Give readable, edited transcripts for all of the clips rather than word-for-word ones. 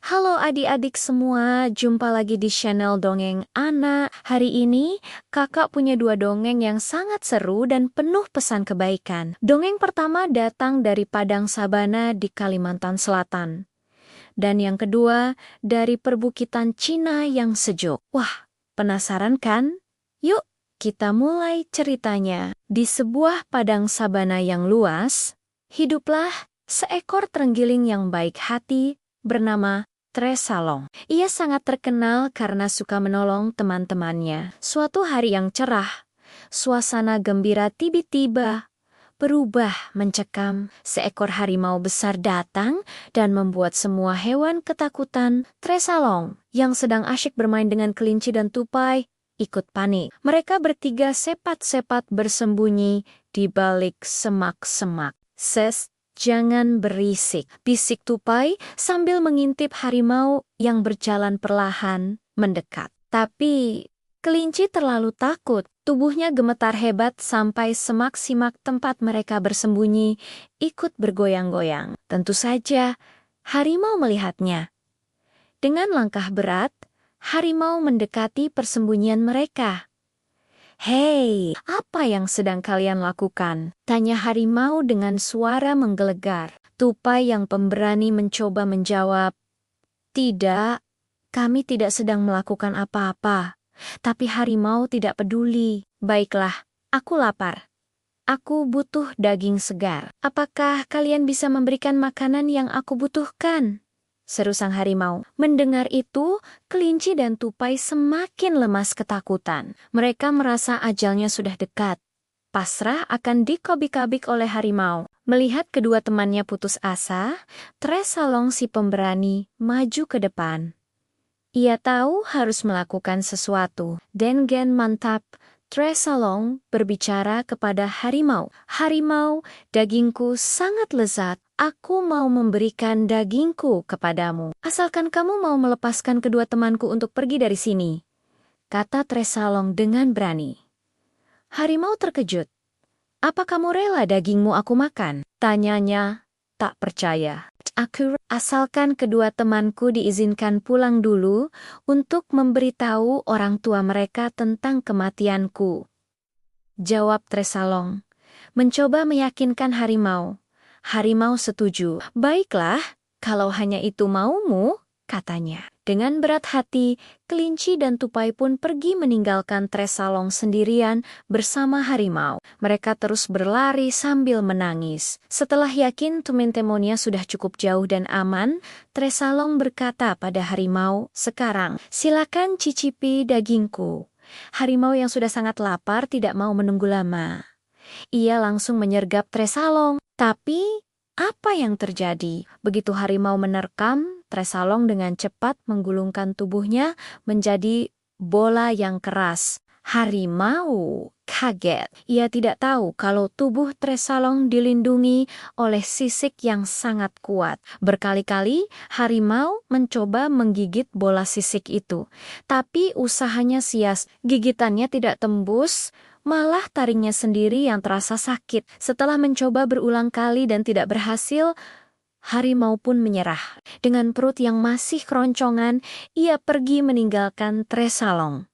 Halo adik-adik semua, jumpa lagi di channel Dongeng Anak. Hari ini, kakak punya dua dongeng yang sangat seru dan penuh pesan kebaikan. Dongeng pertama datang dari Padang Sabana di Kalimantan Selatan. Dan yang kedua, dari perbukitan Cina yang sejuk. Wah, penasaran kan? Yuk, kita mulai ceritanya. Di sebuah padang sabana yang luas, hiduplah seekor terenggiling yang baik hati bernama Tresalong. Ia sangat terkenal karena suka menolong teman-temannya. Suatu hari yang cerah, suasana gembira tiba-tiba berubah mencekam. Seekor harimau besar datang dan membuat semua hewan ketakutan. Tresalong, yang sedang asyik bermain dengan kelinci dan tupai, ikut panik. Mereka bertiga sepat-sepat bersembunyi di balik semak-semak. Jangan berisik, bisik tupai sambil mengintip harimau yang berjalan perlahan mendekat. Tapi kelinci terlalu takut. Tubuhnya gemetar hebat sampai semak-simak tempat mereka bersembunyi ikut bergoyang-goyang. Tentu saja, harimau melihatnya. Dengan langkah berat, harimau mendekati persembunyian mereka. "Hei, apa yang sedang kalian lakukan?" tanya harimau dengan suara menggelegar. Tupai yang pemberani mencoba menjawab, "Tidak, kami tidak sedang melakukan apa-apa." Tapi harimau tidak peduli. "Baiklah, aku lapar. Aku butuh daging segar. Apakah kalian bisa memberikan makanan yang aku butuhkan?" seru sang harimau. Mendengar itu, kelinci dan tupai semakin lemas ketakutan. Mereka merasa ajalnya sudah dekat. Pasrah akan dikobik-abik oleh harimau. Melihat kedua temannya putus asa, Tresalong si pemberani maju ke depan. Ia tahu harus melakukan sesuatu. Dengan mantap, Tresalong berbicara kepada harimau. "Harimau, dagingku sangat lezat. Aku mau memberikan dagingku kepadamu. Asalkan kamu mau melepaskan kedua temanku untuk pergi dari sini," kata Tresalong dengan berani. Harimau terkejut. "Apa kamu rela dagingmu aku makan?" tanyanya tak percaya. Asalkan kedua temanku diizinkan pulang dulu untuk memberitahu orang tua mereka tentang kematianku," jawab Tresalong, mencoba meyakinkan harimau. Harimau setuju. "Baiklah, kalau hanya itu maumu," katanya. Dengan berat hati, kelinci dan tupai pun pergi meninggalkan Tresalong sendirian bersama harimau. Mereka terus berlari sambil menangis. Setelah yakin teman-temannya sudah cukup jauh dan aman, Tresalong berkata pada harimau, "Sekarang, silakan cicipi dagingku." Harimau yang sudah sangat lapar tidak mau menunggu lama. Ia langsung menyergap Tresalong. Tapi, apa yang terjadi? Begitu harimau menerkam, Tresalong dengan cepat menggulungkan tubuhnya menjadi bola yang keras. Harimau kaget. Ia tidak tahu kalau tubuh Tresalong dilindungi oleh sisik yang sangat kuat. Berkali-kali harimau mencoba menggigit bola sisik itu. Tapi usahanya sia-sia. Gigitannya tidak tembus, malah taringnya sendiri yang terasa sakit. Setelah mencoba berulang kali dan tidak berhasil, harimau pun menyerah. Dengan perut yang masih keroncongan, ia pergi meninggalkan Tresalong.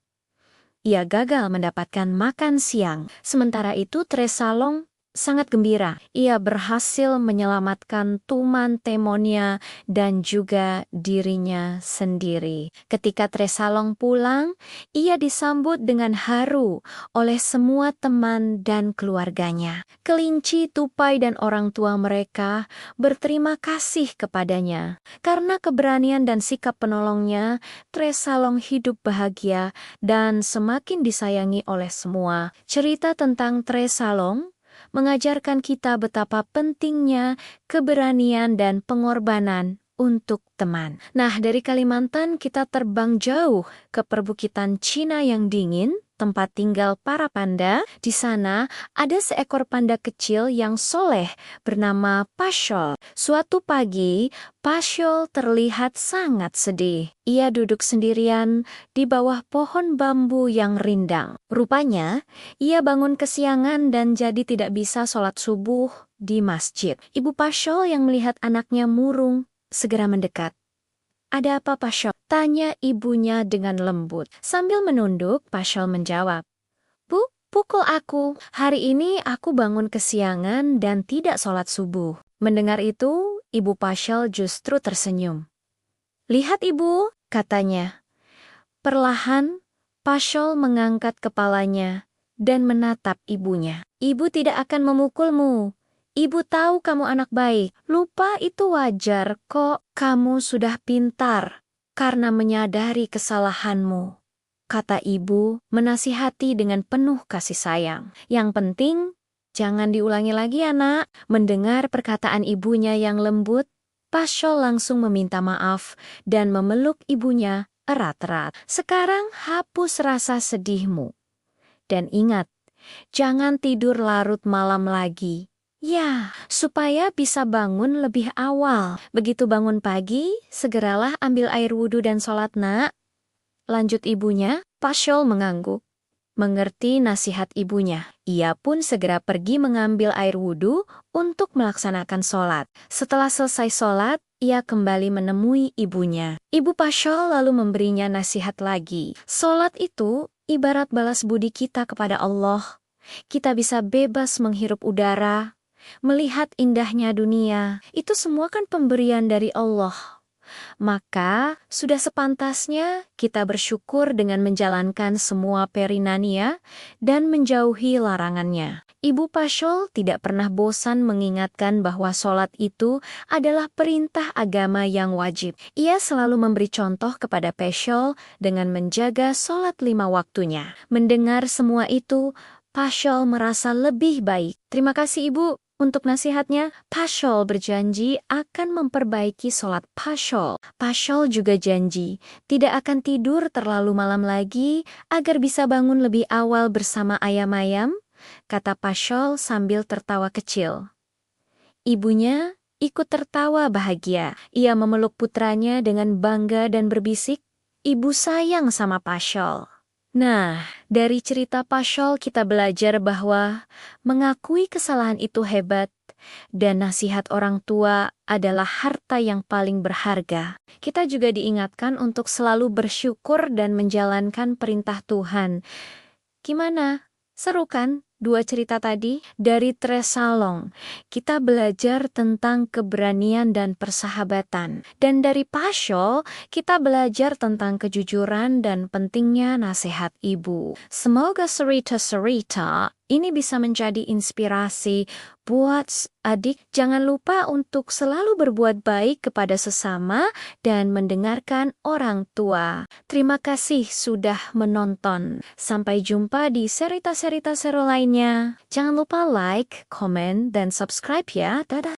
Ia gagal mendapatkan makan siang. Sementara itu Tresalong sangat gembira. Ia berhasil menyelamatkan teman-temannya dan juga dirinya sendiri. Ketika Tresalong pulang, ia disambut dengan haru oleh semua teman dan keluarganya. Kelinci, tupai, dan orang tua mereka berterima kasih kepadanya. Karena keberanian dan sikap penolongnya, Tresalong hidup bahagia dan semakin disayangi oleh semua. Cerita tentang Tresalong mengajarkan kita betapa pentingnya keberanian dan pengorbanan untuk teman. Nah, dari Kalimantan kita terbang jauh ke perbukitan Cina yang dingin, tempat tinggal para panda. Di sana ada seekor panda kecil yang soleh bernama Pasyol. Suatu pagi, Pasyol terlihat sangat sedih. Ia duduk sendirian di bawah pohon bambu yang rindang. Rupanya, ia bangun kesiangan dan jadi tidak bisa sholat subuh di masjid. Ibu Pasyol yang melihat anaknya murung segera mendekat. Ada apa, Pasyol? Tanya ibunya dengan lembut. Sambil menunduk, Pasyol menjawab, Bu, pukul aku. Hari ini aku bangun kesiangan dan tidak sholat subuh. Mendengar itu, Ibu Pasyol justru tersenyum. Lihat ibu, katanya. Perlahan, Pasyol mengangkat kepalanya dan menatap ibunya. Ibu tidak akan memukulmu. Ibu tahu kamu anak baik. Lupa itu wajar kok. Kamu sudah pintar karena menyadari kesalahanmu, kata ibu menasihati dengan penuh kasih sayang. Yang penting, jangan diulangi lagi ya nak. Mendengar perkataan ibunya yang lembut, Pasyol langsung meminta maaf dan memeluk ibunya erat-erat. Sekarang hapus rasa sedihmu. Dan ingat, jangan tidur larut malam lagi. Ya, supaya bisa bangun lebih awal. Begitu bangun pagi, segeralah ambil air wudhu dan sholat nak. Lanjut ibunya, Pasyol mengangguk. Mengerti nasihat ibunya, ia pun segera pergi mengambil air wudhu untuk melaksanakan sholat. Setelah selesai sholat, ia kembali menemui ibunya. Ibu Pasyol lalu memberinya nasihat lagi. Sholat itu ibarat balas budi kita kepada Allah. Kita bisa bebas menghirup udara, melihat indahnya dunia. Itu semua kan pemberian dari Allah. Maka, sudah sepantasnya kita bersyukur dengan menjalankan semua perinania dan menjauhi larangannya. Ibu Pasyol tidak pernah bosan mengingatkan bahwa sholat itu adalah perintah agama yang wajib. Ia selalu memberi contoh kepada Pasyol dengan menjaga sholat 5 waktunya. Mendengar semua itu, Pasyol merasa lebih baik. Terima kasih ibu. Untuk nasihatnya, Pasyol berjanji akan memperbaiki sholat Pasyol. Pasyol juga janji tidak akan tidur terlalu malam lagi agar bisa bangun lebih awal bersama ayam-ayam, kata Pasyol sambil tertawa kecil. Ibunya ikut tertawa bahagia. Ia memeluk putranya dengan bangga dan berbisik, "Ibu sayang sama Pasyol." Nah, dari cerita Pasyol kita belajar bahwa mengakui kesalahan itu hebat dan nasihat orang tua adalah harta yang paling berharga. Kita juga diingatkan untuk selalu bersyukur dan menjalankan perintah Tuhan. Gimana? Seru kan? 2 cerita tadi dari Tresalong. Kita belajar tentang keberanian dan persahabatan. Dan dari Pasyol, kita belajar tentang kejujuran dan pentingnya nasihat ibu. Semoga cerita-cerita ini bisa menjadi inspirasi buat adik. Jangan lupa untuk selalu berbuat baik kepada sesama dan mendengarkan orang tua. Terima kasih sudah menonton. Sampai jumpa di cerita-cerita seru lainnya. Jangan lupa like, komen, dan subscribe ya. Dadah!